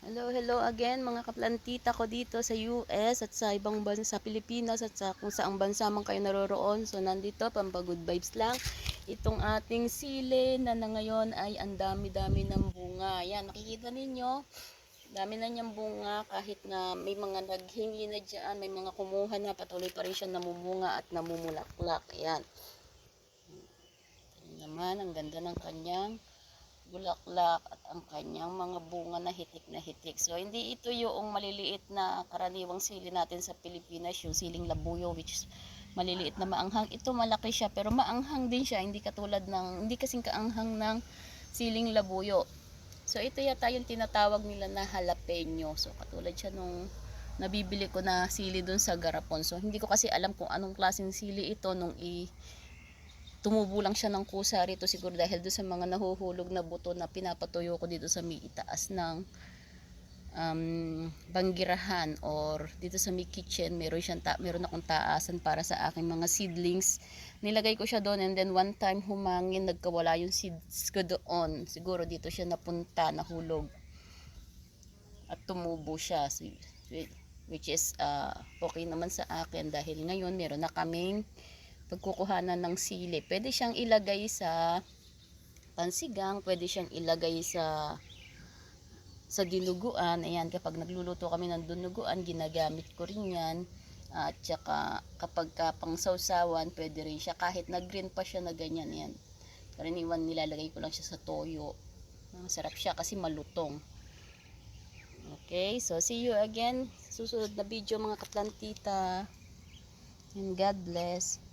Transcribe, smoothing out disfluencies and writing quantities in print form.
Hello again mga kaplantita ko dito sa US at sa ibang bansa sa Pilipinas at sa kung saang bansa man kayo naroroon. So nandito, good vibes lang. Itong ating sili na ngayon ay ang dami-dami ng bunga. Yan, nakikita ninyo, dami na niyang bunga kahit na may mga naghingi na dyan, may mga kumuha na, patuloy pa rin siya namumunga at namumulaklak. Yan. Yan naman, ang ganda ng kanyang bulaklak at ang kanyang mga bunga na hitik na hitik. So, hindi ito yung maliliit na karaniwang sili natin sa Pilipinas, yung siling labuyo, which is maliliit na maanghang. Ito malaki siya, pero maanghang din siya, hindi katulad ng, hindi kasing kaanghang ng siling labuyo. So, ito yata yung tinatawag nila na jalapeno. So, katulad siya nung nabibili ko na sili dun sa garapon. So, hindi ko kasi alam kung anong klaseng sili ito nung tumubo lang siya ng kusa rito, siguro dahil doon sa mga nahuhulog na buto na pinapatuyo ko dito sa may itaas ng banggirahan, or dito sa may kitchen meron akong taasan para sa aking mga seedlings. Nilagay ko siya doon, and then one time humangin, nagkawala yung seeds ko doon. Siguro dito siya napunta, nahulog at tumubo siya, which is okay naman sa akin dahil ngayon meron na kaming pagkukuhanan ng sili. Pwede siyang ilagay sa pansigang, pwede siyang ilagay sa dinuguan. Ayan, kapag nagluluto kami ng dinuguan, ginagamit ko rin yan. At saka kapag pang sausawan, pwede rin siya kahit na green pa siya na ganyan. Yan, karaniwan nilalagay ko lang siya sa toyo. Masarap siya kasi malutong. Okay, so see you again susunod na video mga kaplantita, and God bless.